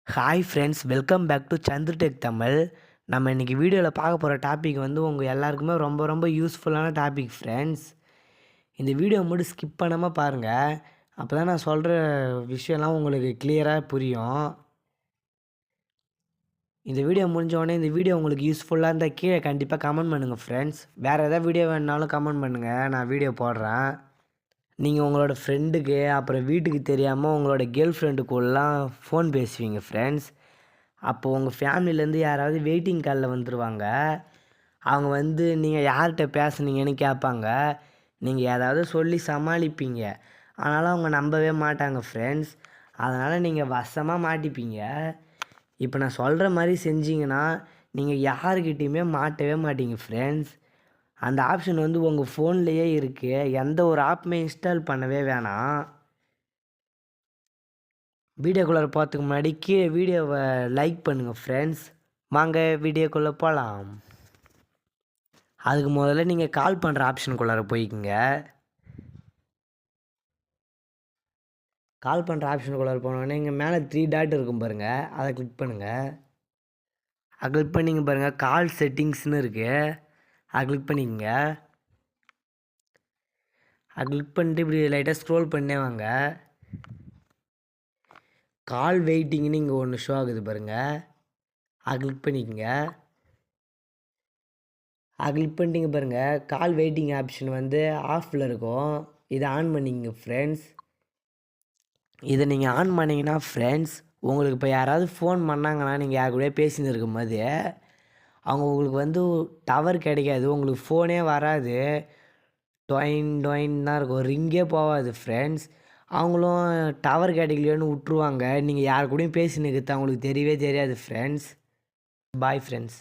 Hi friends, welcome back to சந்துர்டெக் தமிழ். நம்ம இன்றைக்கி வீடியோவில் பார்க்க போகிற டாபிக் வந்து உங்கள் எல்லாருக்குமே ரொம்ப ரொம்ப யூஸ்ஃபுல்லான டாபிக் ஃப்ரெண்ட்ஸ். இந்த வீடியோ மட்டும் ஸ்கிப் பண்ணாமல் பாருங்கள். அப்போ தான் நான் சொல்கிற விஷயம்லாம் உங்களுக்கு கிளியராக புரியும். இந்த வீடியோ முடிஞ்சோடனே இந்த வீடியோ உங்களுக்கு யூஸ்ஃபுல்லாக இருந்தால் கீழே கண்டிப்பாக கமெண்ட் பண்ணுங்கள் ஃப்ரெண்ட்ஸ். வேறு எதாவது வீடியோ வேணுனாலும் கமெண்ட் பண்ணுங்கள், நான் வீடியோ போடுறேன். நீங்கள் உங்களோட ஃப்ரெண்டுக்கு அப்புறம் வீட்டுக்கு தெரியாமல் உங்களோட கேர்ள் ஃப்ரெண்டுக்குள்ளலாம் ஃபோன் பேசுவீங்க ஃப்ரெண்ட்ஸ். அப்போது உங்கள் ஃபேமிலியிலேருந்து யாராவது வெயிட்டிங் காலில் வந்துடுவாங்க. அவங்க வந்து நீங்கள் யார்கிட்ட பேசுனீங்கன்னு கேட்பாங்க. நீங்கள் ஏதாவது சொல்லி சமாளிப்பீங்க. ஆனாலும் அவங்க நம்பவே மாட்டாங்க ஃப்ரெண்ட்ஸ். அதனால் நீங்கள் வசமாக மாட்டிப்பீங்க. இப்போ நான் சொல்கிற மாதிரி செஞ்சீங்கன்னா நீங்கள் யாருக்கிட்டேயுமே மாட்டவே மாட்டீங்க ஃப்ரெண்ட்ஸ். அந்த ஆப்ஷன் வந்து உங்கள் ஃபோன்லேயே இருக்குது. எந்த ஒரு ஆப்புமே இன்ஸ்டால் பண்ணவே வேணாம். வீடியோக்குள்ளே போகிறதுக்கு முன்னாடி கீழே வீடியோவை லைக் பண்ணுங்கள் ஃப்ரெண்ட்ஸ். வாங்க வீடியோக்குள்ளே போகலாம். அதுக்கு முதல்ல நீங்கள் கால் பண்ணுற ஆப்ஷனுக்குள்ளார போய்க்குங்க. கால் பண்ணுற ஆப்ஷனுக்குள்ளார போனோடனே இங்கே மேலே 3 டாட் இருக்கும் பாருங்கள், அதை கிளிக் பண்ணுங்கள். அதை கிளிக் பண்ணிங்க பாருங்கள், கால் செட்டிங்ஸ்னு இருக்குது. அதை கிளிக் பண்ணிக்கங்க. அதை கிளிக் பண்ணிட்டு இப்படி லைட்டாக ஸ்க்ரோல் பண்ணே வாங்க. கால் வெயிட்டிங்னு இங்கே ஒன்று ஷோ ஆகுது பாருங்கள், அதை கிளிக் பண்ணிக்கங்க. அதை கிளிக் பண்ணிட்டீங்க பாருங்கள், கால் வெயிட்டிங் ஆப்ஷன் வந்து ஆஃபில் இருக்கும். இதை ஆன் பண்ணிக்கங்க ஃப்ரெண்ட்ஸ். இதை நீங்கள் ஆன் பண்ணிங்கன்னா ஃப்ரெண்ட்ஸ், உங்களுக்கு இப்போ யாராவது ஃபோன் பண்ணாங்கன்னா நீங்கள் யார் கூடயே பேசின்னு இருக்கும்போது அவங்க உங்களுக்கு வந்து டவர் கிடைக்காது, உங்களுக்கு ஃபோனே வராது. டொயின் டொயின் தான் இருக்கும், ரிங்கே போகாது ஃப்ரெண்ட்ஸ். அவங்களும் டவர் கிடைக்கலையோன்னு விட்ருவாங்க. நீங்கள் யார் கூடயும் பேசின்னு இருக்கிறது அவங்களுக்கு தெரியவே தெரியாது ஃப்ரெண்ட்ஸ். Bye friends.